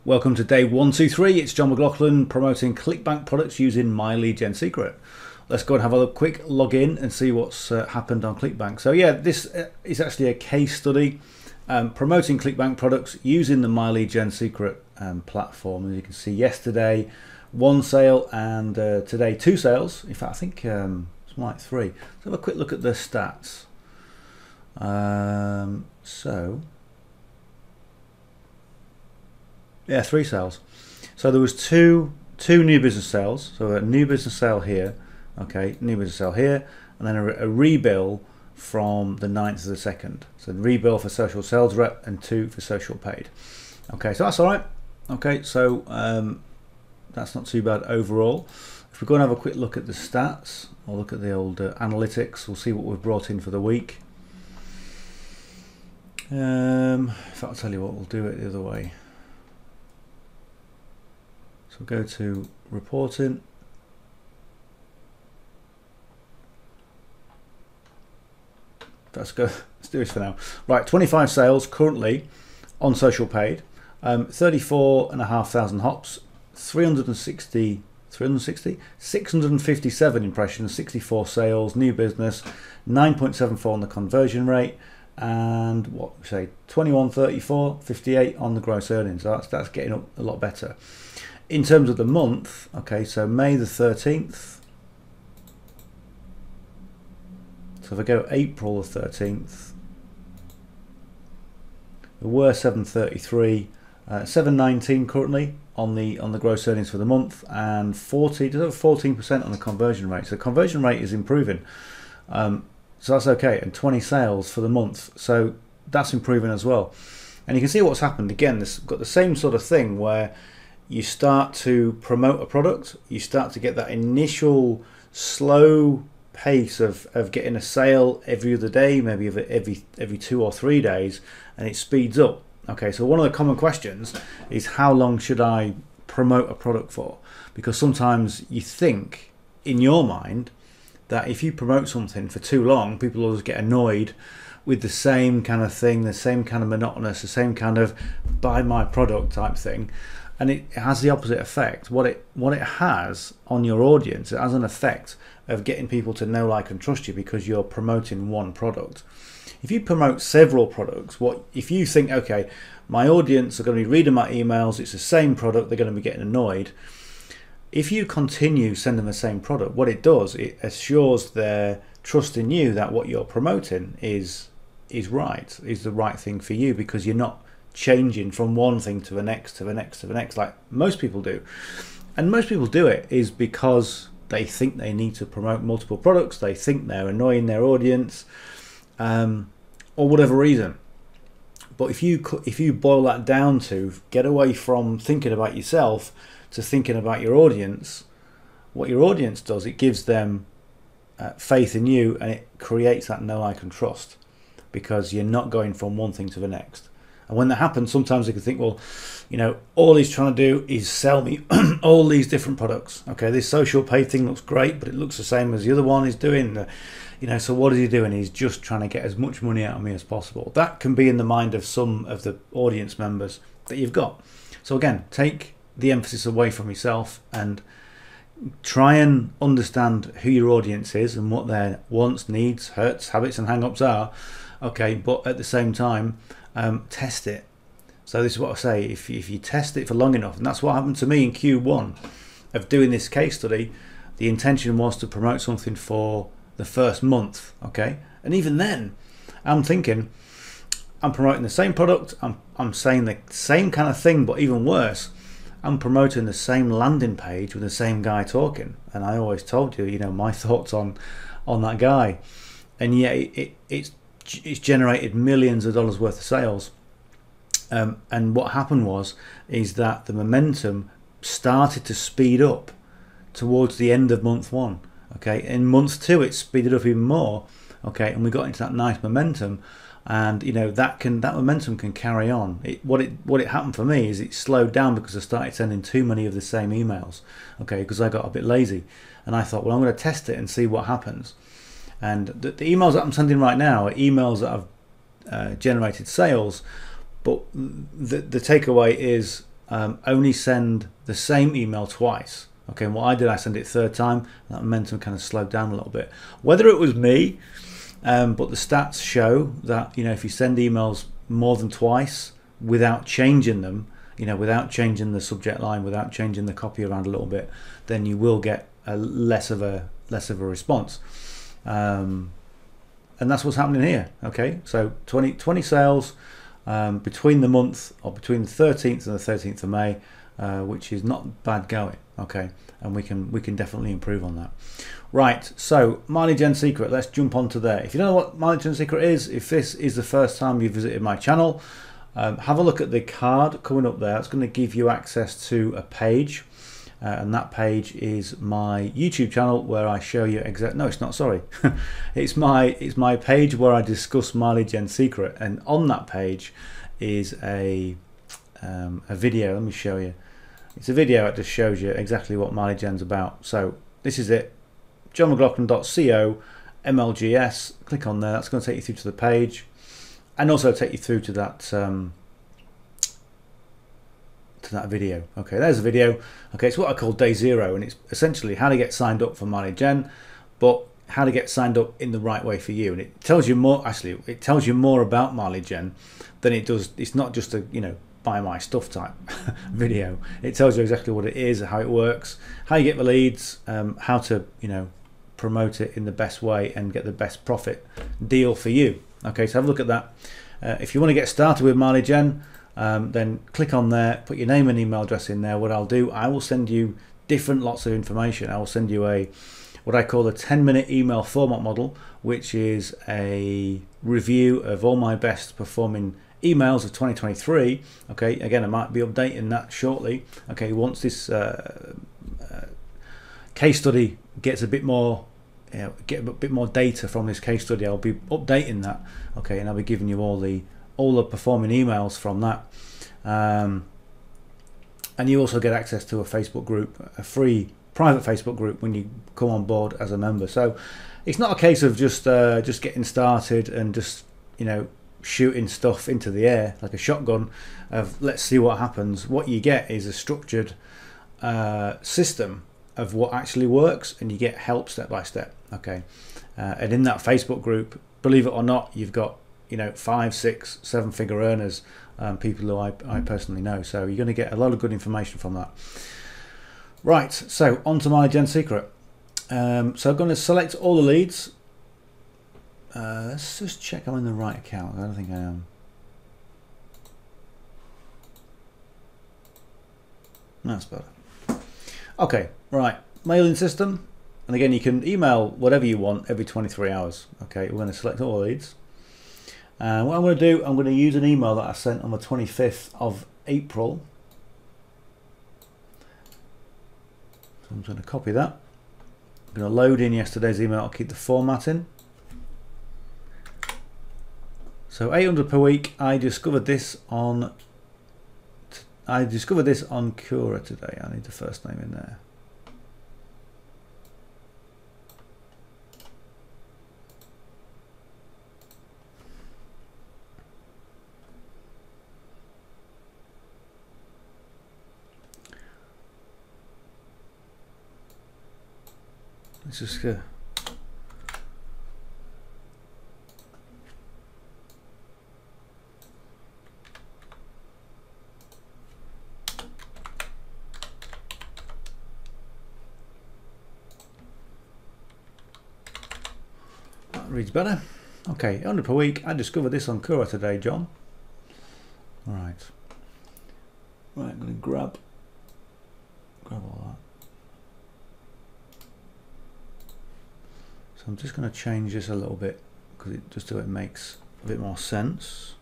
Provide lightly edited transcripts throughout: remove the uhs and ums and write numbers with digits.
Welcome to day 123. It's John McLauchlan promoting Clickbank products using myleadgensecret. Let's go and have a quick log in and see what's happened on Clickbank. So yeah, this is actually a case study promoting Clickbank products using the myleadgensecret platform. As you can see, yesterday one sale and today two sales. In fact, I think it's like three. Let's have a quick look at the stats. Yeah, three sales. So there was two new business sales. So a new business sale here, okay, new business sale here, and then a rebill from the 9th of the 2nd. So the rebill for social sales rep and 2 for social paid. Okay, so that's all right. Okay, so that's not too bad overall. If we go and have a quick look at the stats, or look at the old analytics, we'll see what we've brought in for the week. If I'll tell you what, we'll do it the other way. So go to reporting. Let's do this for now. Right, 25 sales currently on social paid, 34,500 hops, 657 impressions, 64 sales, new business, 9.74 on the conversion rate, and what we say 21.34, 58 on the gross earnings. So that's getting up a lot better. In terms of the month, okay, so May the 13th. So if I go April the 13th, there were 733, 719 currently on the gross earnings for the month, and 14% on the conversion rate. So the conversion rate is improving, so that's okay. And 20 sales for the month, so that's improving as well. And you can see what's happened again. This got the same sort of thing where you start to promote a product, you start to get that initial slow pace of getting a sale every other day, maybe every 2 or 3 days, and it speeds up. Okay, so one of the common questions is, how long should I promote a product for? Because sometimes you think in your mind that if you promote something for too long, people always get annoyed with the same kind of thing, the same kind of monotonous, the same kind of buy my product type thing. And it has the opposite effect. What it has on your audience, it has an effect of getting people to know, like, and trust you because you're promoting one product. If you promote several products, if you think, okay, my audience are going to be reading my emails, it's the same product, they're going to be getting annoyed. If you continue sending the same product, what it does, it assures their trust in you that what you're promoting is right, is the right thing for you, because you're not changing from one thing to the next to the next to the next like most people do. And most people do it is because they think they need to promote multiple products, they think they're annoying their audience, or whatever reason. But if you boil that down to get away from thinking about yourself to thinking about your audience, what your audience does, it gives them faith in you, and it creates that know, like, and trust, because you're not going from one thing to the next. And when that happens, sometimes they can think, well, you know, all he's trying to do is sell me all these different products. Okay, this social pay thing looks great, but it looks the same as the other one he's doing. You know, so what is he doing? He's just trying to get as much money out of me as possible. That can be in the mind of some of the audience members that you've got. So again, take the emphasis away from yourself and try and understand who your audience is and what their wants, needs, hurts, habits, and hang-ups are. Okay, but at the same time, test it. So this is what I say, if you test it for long enough, and that's what happened to me in Q1 of doing this case study. The intention was to promote something for the first month, okay, and even then I'm thinking I'm promoting the same product, I'm saying the same kind of thing, but even worse, I'm promoting the same landing page with the same guy talking. And I always told you, you know, my thoughts on that guy, and yet it's generated millions of dollars worth of sales. And what happened is that the momentum started to speed up towards the end of month 1. Okay, in month 2 it speeded up even more. Okay, and we got into that nice momentum, and you know that momentum can carry on. What it happened for me is it slowed down because I started sending too many of the same emails. Okay, because I got a bit lazy, and I thought, well, I'm going to test it and see what happens. And the emails that I'm sending right now are emails that have generated sales, but the takeaway is only send the same email twice. Okay, and what I did, I sent it third time. That momentum kind of slowed down a little bit. Whether it was me, but the stats show that, you know, if you send emails more than twice without changing them, you know, without changing the subject line, without changing the copy around a little bit, then you will get a less of a response. And that's what's happening here. Okay, so 20 sales between the month, or between the 13th and the 13th of May, which is not bad going. Okay, and we can definitely improve on that. Right, so Mileage Gen Secret, let's jump onto there. If you don't know what Mileage Gen Secret is, if this is the first time you've visited my channel, have a look at the card coming up there. It's going to give you access to a page, and that page is my YouTube channel where I show you no, it's not, sorry. it's my page where I discuss Mileage Gen Secret, and on that page is a video. Let me show you. It's a video that just shows you exactly what Mileage Gen's about. So this is it, johnmclaughlin.co, mlgs. Click on there. That's going to take you through to the page, and also take you through to that video. Okay, there's a video. Okay, it's what I call day zero, and it's essentially how to get signed up for Mileage Gen, but how to get signed up in the right way for you. And it tells you more. Actually, it tells you more about Mileage Gen than it does. It's not just a, you know, buy my stuff type video. It tells you exactly what it is, how it works, how you get the leads, how to, you know, promote it in the best way and get the best profit deal for you. Okay, so have a look at that. If you want to get started with Mileage Gen, then click on there, put your name and email address in there. What I'll do, I will send you different lots of information. I will send you what I call a 10-minute email format model, which is a review of all my best performing emails of 2023. Okay, again, I might be updating that shortly. Okay, once this case study gets a bit more, get a bit more data from this case study, I'll be updating that. Okay, and I'll be giving you all the performing emails from that. And you also get access to a Facebook group, a free private Facebook group, when you come on board as a member. So it's not a case of just getting started and just, you know, shooting stuff into the air like a shotgun of let's see what happens. What you get is a structured system of what actually works, and you get help step by step. Okay, and in that Facebook group, believe it or not, you've got, you know, 5, 6, 7 figure earners, people who I personally know. So you're going to get a lot of good information from that. Right, so on to my Gen Secret. So I'm going to select all the leads. Let's just check I'm in the right account. I don't think I am. That's better. Okay, right. Mailing system. And again, you can email whatever you want every 23 hours. Okay, we're going to select all the leads. And what I'm going to do, I'm going to use an email that I sent on the 25th of April. So I'm going to copy that. I'm going to load in yesterday's email. I'll keep the formatting. So 800 per week. I discovered this on Cura today. I need the first name in there. Let's just go. Reads better. Okay, 100 per week. I discovered this on Cura today, John. All right. Right, I'm going to grab all that. So I'm just going to change this a little bit because it just so it makes a bit more sense.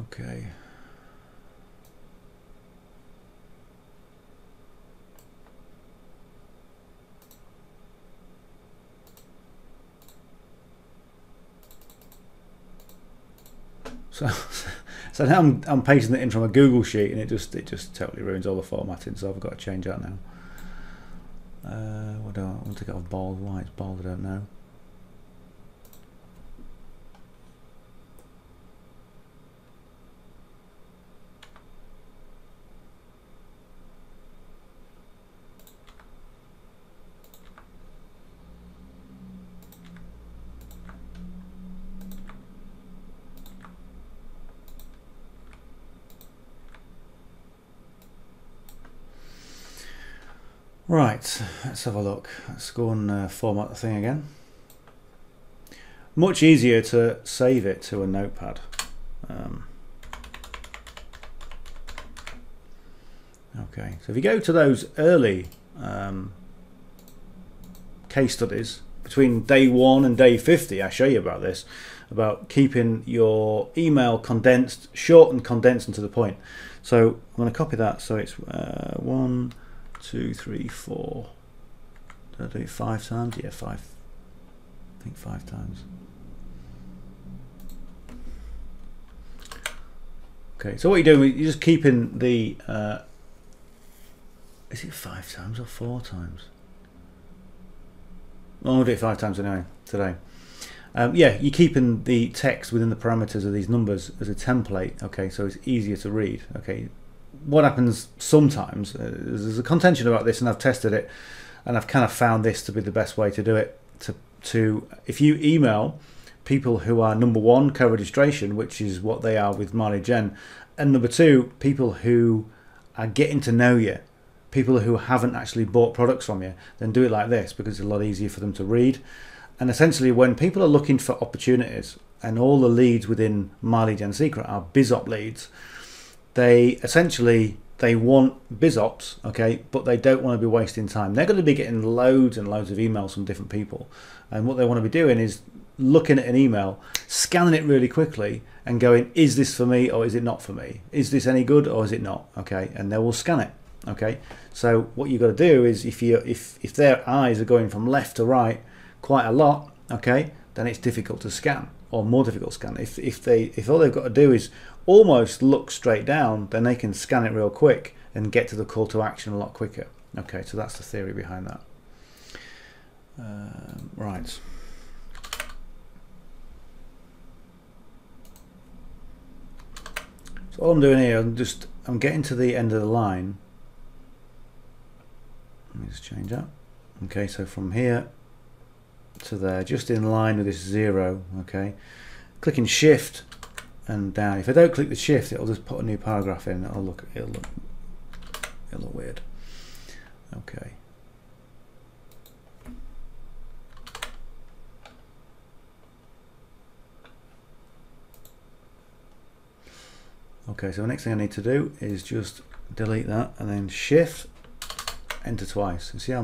Okay. So now I'm pasting it in from a Google sheet, and it just totally ruins all the formatting. So I've got to change that now. What do I want to get off bold? Why it's bold, I don't know. Right, let's have a look. Let's go and format the thing again. Much easier to save it to a notepad. Okay, so if you go to those early case studies between day 1 and day 50, I show you about this, about keeping your email condensed, short and condensed and to the point. So I'm going to copy that. So it's 1, 2, 3, 4. Did I do it 5 times? Yeah, 5. I think 5 times. Okay, so what you're doing, you're just keeping the. Is it 5 times or 4 times? Well, I'll do it 5 times anyway today. Yeah, you're keeping the text within the parameters of these numbers as a template. Okay, so it's easier to read. Okay, what happens sometimes, there's a contention about this, and I've tested it, and I've kind of found this to be the best way to do it. To if you email people who are number 1 co-registration, which is what they are with My Lead Gen, and number 2 people who are getting to know you, people who haven't actually bought products from you, then do it like this, because it's a lot easier for them to read. And essentially, when people are looking for opportunities, and all the leads within My Lead Gen Secret are BizOp leads, they want BizOps, okay, but they don't want to be wasting time. They're going to be getting loads and loads of emails from different people, and what they want to be doing is looking at an email, scanning it really quickly, and going, is this for me or is it not for me? Is this any good or is it not? Okay, and they will scan it. Okay, so what you've got to do is, if their eyes are going from left to right quite a lot, okay, then it's difficult to scan, or more difficult to scan. If all they've got to do is almost look straight down, then they can scan it real quick and get to the call to action a lot quicker. Okay, so that's the theory behind that. Right. So all I'm doing here, I'm getting to the end of the line. Let me just change that. Okay, so from here to there, just in line with this 0. Okay, clicking shift and down. If I don't click the shift, it'll just put a new paragraph in. It'll look weird. Okay. Okay, so the next thing I need to do is just delete that and then shift, enter twice. You see how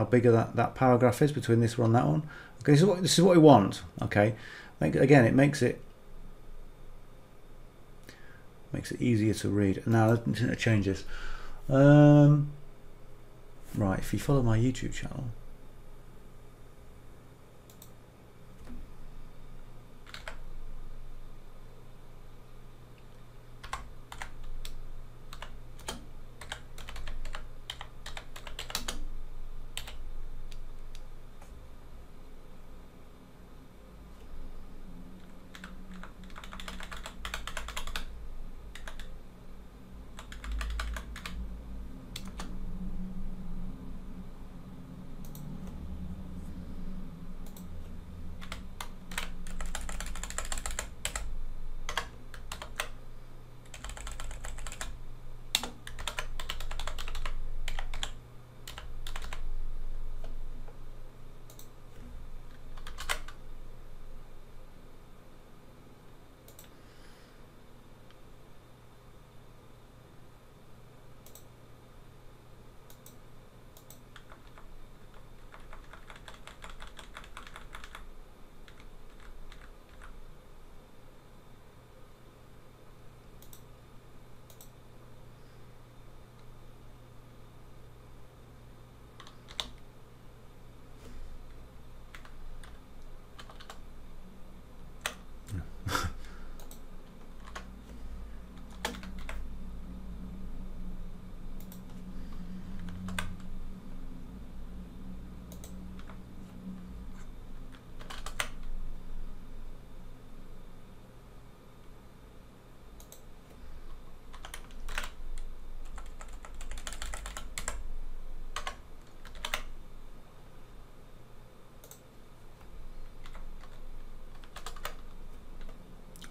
bigger that paragraph is between this one and that one? Okay, so this is what we want. Okay, again, it makes it easier to read. Now let's change this. Right, if you follow my YouTube channel,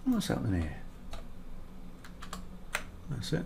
what's happening here? That's it.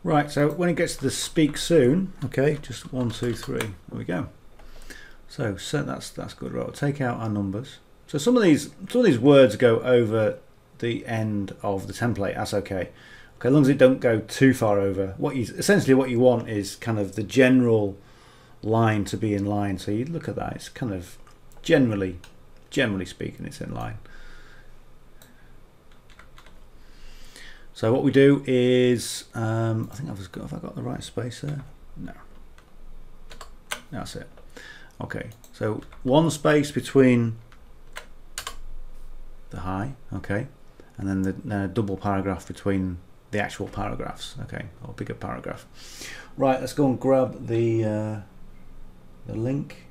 Right, so when it gets to the speak soon, okay, just 1, 2, 3, there we go. So that's good. Right, we'll take out our numbers. So some of these words go over the end of the template. That's okay. Okay, as long as it don't go too far over. Essentially what you want is kind of the general line to be in line. So you look at that. It's kind of generally speaking, it's in line. So what we do is, I think have I got the right space there? No. That's it. Okay, so one space between the high, okay, and then the double paragraph between the actual paragraphs, okay, or bigger paragraph. Right, let's go and grab the link.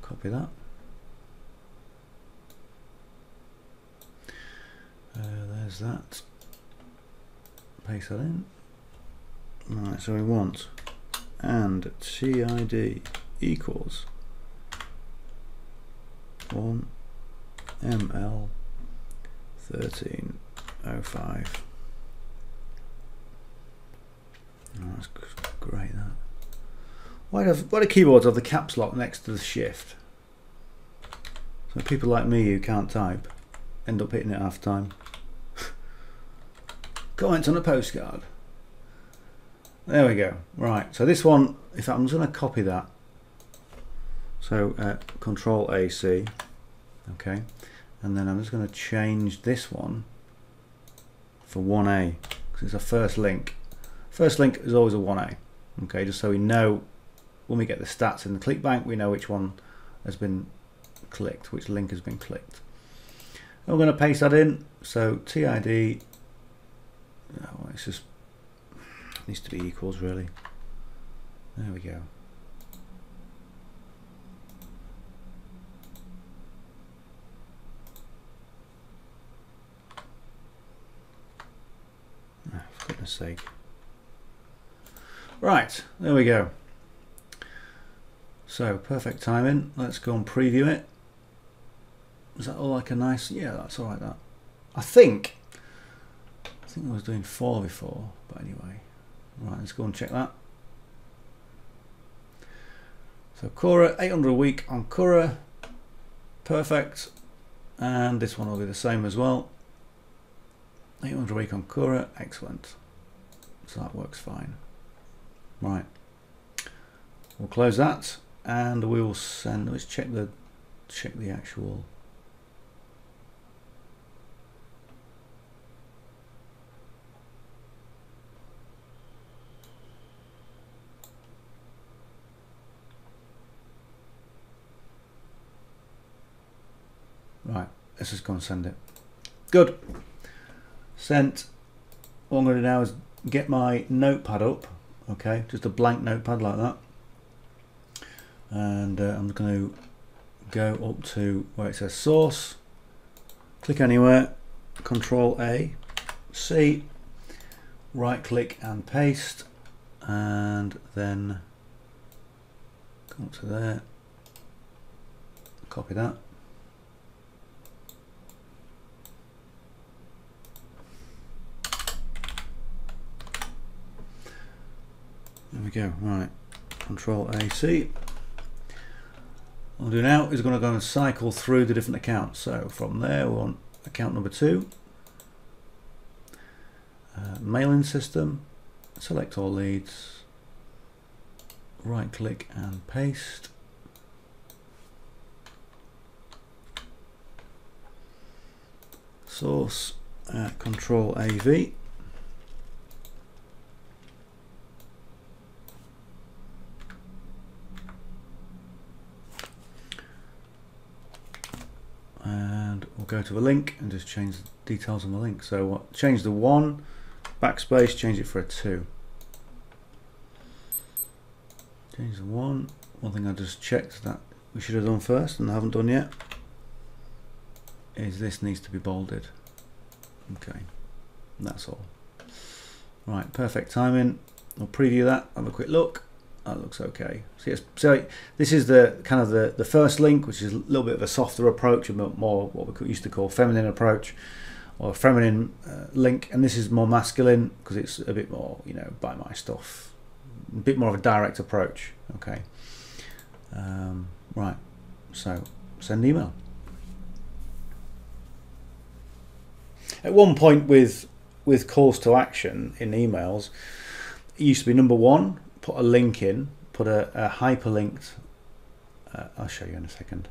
Copy that. There's that. Paste that in. Right, so we want and TID equals 1 ML 1305. Oh, that's great. That. Why do keyboards have the caps lock next to the shift? So people like me who can't type end up hitting it half time. Comment on a postcard. There we go. Right, so this one, in fact, I'm just going to copy that. So Control AC, okay, and then I'm just going to change this one for 1A because it's a first link. First link is always a 1A, okay, just so we know when we get the stats in the Clickbank, we know which one has been clicked, which link has been clicked. And we're going to paste that in. So TID, oh, it's just needs to be equals really. There we go. Oh, for goodness sake. Right, there we go. So perfect timing. Let's go and preview it. Is that all like a nice? Yeah, that's all right. That I think I was doing 4 before, but anyway. Right, let's go and check that. So Cora, 800 a week on Cora, perfect, and this one will be the same as well. 800 a week on Cora, excellent. So that works fine. Right, we'll close that, and we will send. Let's check the actual. Right, let's just go and send it. Good. Sent. What I'm going to do now is get my notepad up. Okay, just a blank notepad like that. And I'm going to go up to where it says source. Click anywhere. Control A, C, right click and paste. And then come up to there. Copy that. There we go. Right, Control AC. What I'll do now is going to go and cycle through the different accounts. So from there, we're on account number 2, mailing system. Select all leads. Right click and paste. Source. Control AV. And we'll go to the link and just change the details on the link. So what? Change the 1, backspace, change it for a 2. Change the 1. One thing I just checked that we should have done first and I haven't done yet is this needs to be bolded. Okay, that's all. Right, perfect timing. I'll preview that, have a quick look. That looks okay. So this is the kind of the first link, which is a little bit of a softer approach, a bit more what we used to call feminine approach. or a feminine link, and this is more masculine because it's a bit more, you know, buy my stuff, a bit more of a direct approach. Okay, right, so send email. At one point with calls to action in emails, it used to be number one, put a link in, put a hyperlinked, I'll show you in a second.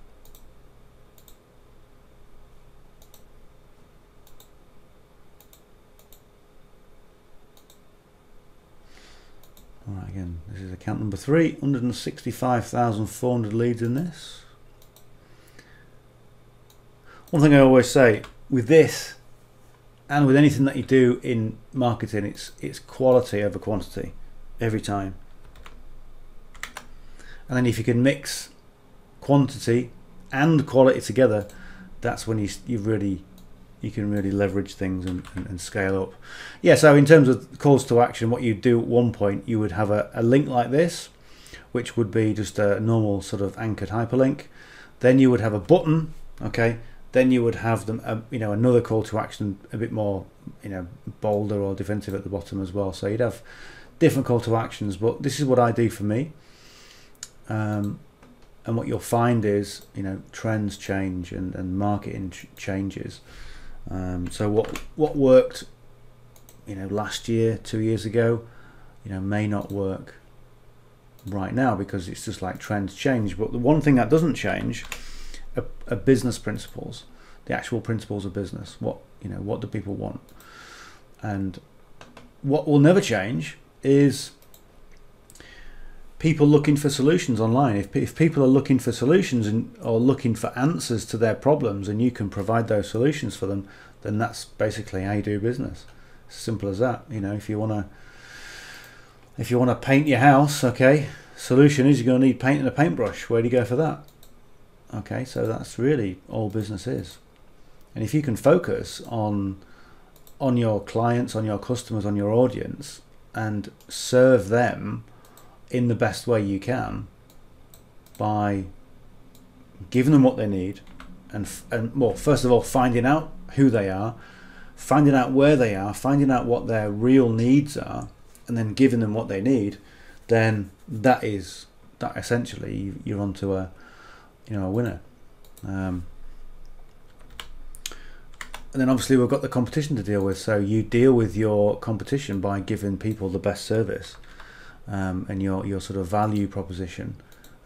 All right, again, this is account number 3, 165,400 leads in this. One thing I always say with this, and with anything that you do in marketing, it's quality over quantity every time. And then if you can mix quantity and quality together, that's when you can really leverage things and scale up. Yeah, so in terms of calls to action, what you do at one point, you would have a link like this, which would be just a normal sort of anchored hyperlink. Then you would have a button, okay. Then you would have them, you know, another call to action, a bit more, you know, bolder or defensive at the bottom as well. So you'd have different call to actions, but this is what I do for me. And what you'll find is, you know, trends change and marketing changes. So what worked, you know, last year, 2 years ago, you know, may not work right now because it's just like trends change. But the one thing that doesn't change are business principles, the actual principles of business. What, you know, what do people want? And what will never change is people looking for solutions online. If people are looking for solutions or looking for answers to their problems, and you can provide those solutions for them, then that's basically how you do business. Simple as that. You know, if you wanna paint your house, okay, solution is you're gonna need paint and a paintbrush. Where do you go for that? Okay, so that's really all business is. And if you can focus on your clients, on your customers, on your audience, and serve them in the best way you can by giving them what they need, and well, first of all, finding out who they are, finding out where they are, finding out what their real needs are, and then giving them what they need, then that essentially you're onto a, you know, a winner. And then obviously we've got the competition to deal with. So you deal with your competition by giving people the best service, and your sort of value proposition.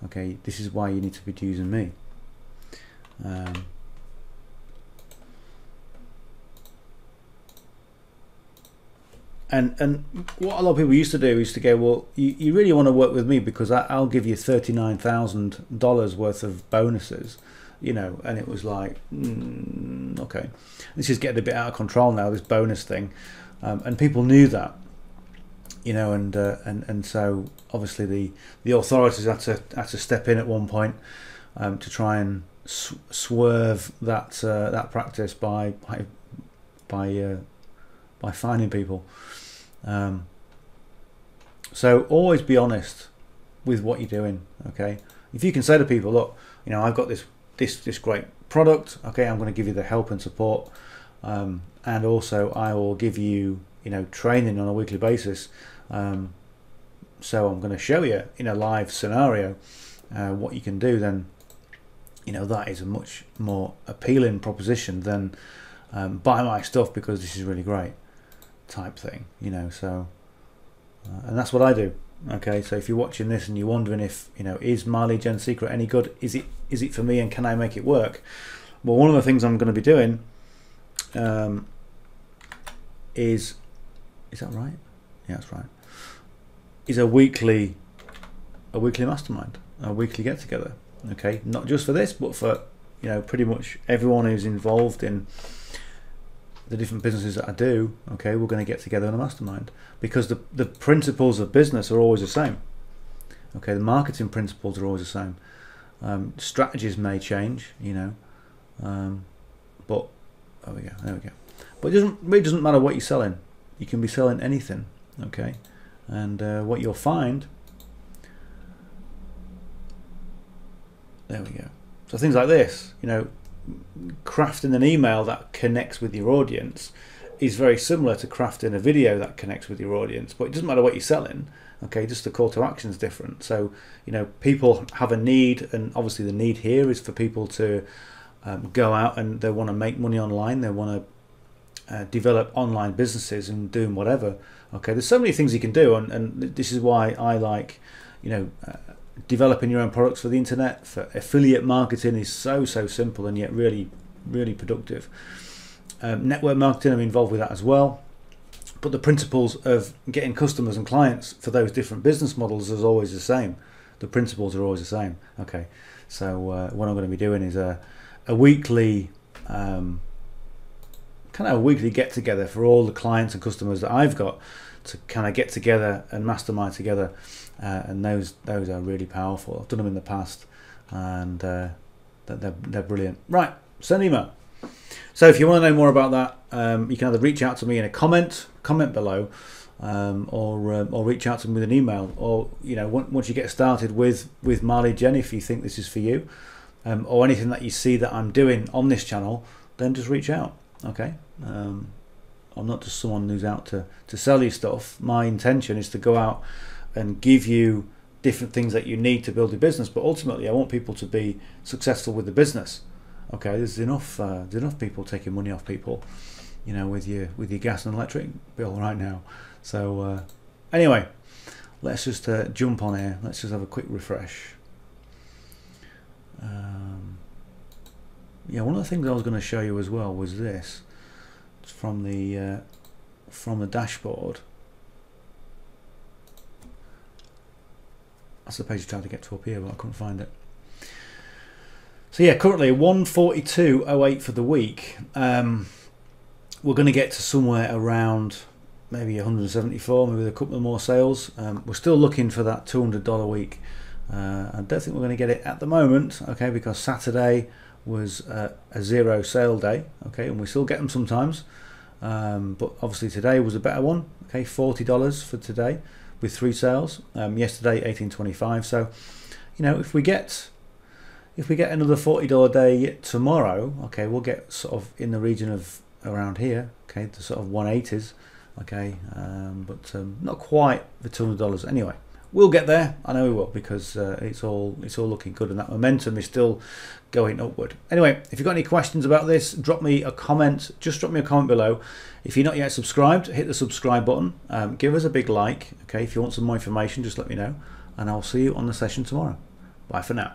Okay, this is why you need to be using me. And what a lot of people used to do is to go, well, you really want to work with me because I'll give you $39,000 worth of bonuses, you know. And it was like, okay, this is getting a bit out of control now, this bonus thing, and people knew that, you know, and so obviously the authorities had to step in at one point to try and swerve that practice by finding people. So always be honest with what you're doing. Okay, if you can say to people, look, you know, I've got this great product, okay, I'm going to give you the help and support, and also I will give you, you know, training on a weekly basis, so I'm going to show you in a live scenario what you can do, then, you know, that is a much more appealing proposition than buy my stuff because this is really great type thing, you know. So and that's what I do. Okay, so if you're watching this and you're wondering if, you know, is My Lead Gen Secret any good, is it for me, and can I make it work? Well, one of the things I'm going to be doing is that right? Yeah, that's right. Is a weekly mastermind, a weekly get together. Okay, not just for this, but for, you know, pretty much everyone who's involved in the different businesses that I do. Okay, we're going to get together in a mastermind because the principles of business are always the same. Okay, the marketing principles are always the same. Strategies may change, you know, but there we go. But it doesn't matter what you're selling. You can be selling anything. Okay, and what you'll find, there we go. So things like this, you know, crafting an email that connects with your audience is very similar to crafting a video that connects with your audience, but it doesn't matter what you're selling. Okay, just the call to action is different. So, you know, people have a need, and obviously the need here is for people to go out and they want to make money online. They want to develop online businesses and doing whatever. Okay, there's so many things you can do, and this is why I like, you know, developing your own products for the internet. For affiliate marketing is so simple and yet really productive. Network marketing, I'm involved with that as well. But the principles of getting customers and clients for those different business models is always the same. The principles are always the same. Okay, so what I'm going to be doing is a weekly kind of a weekly get together for all the clients and customers that I've got to kind of get together and mastermind together, and those are really powerful. I've done them in the past, and they're brilliant. Right, send email. So if you want to know more about that, you can either reach out to me in a comment below, or reach out to me with an email, or, you know, once you get started with My Lead Gen, if you think this is for you, or anything that you see that I'm doing on this channel, then just reach out. Okay, I'm not just someone who's out to sell you stuff. My intention is to go out and give you different things that you need to build your business, but ultimately I want people to be successful with the business. Okay, there's enough people taking money off people, you know, with your gas and electric bill right now. So anyway, let's just jump on here. Let's just have a quick refresh. Yeah, one of the things I was going to show you as well was this. It's from the dashboard. That's the page I tried to get to up here, but I couldn't find it. So yeah, currently 142.08 for the week. We're going to get to somewhere around maybe 174, maybe with a couple of more sales. We're still looking for that $200 a week. I don't think we're going to get it at the moment, okay, because Saturday was a zero sale day, okay, and we still get them sometimes, but obviously today was a better one, okay, $40 for today with 3 sales. Yesterday $18.25. So, you know, if we get another $40 day tomorrow, okay, we'll get sort of in the region of around here, okay, the sort of 180s, okay, but not quite the $200 anyway. We'll get there, I know we will, because it's all looking good, and that momentum is still going upward. Anyway, if you've got any questions about this, drop me a comment. Just drop me a comment below. If you're not yet subscribed, hit the subscribe button. Give us a big like. Okay, if you want some more information, just let me know, and I'll see you on the session tomorrow. Bye for now.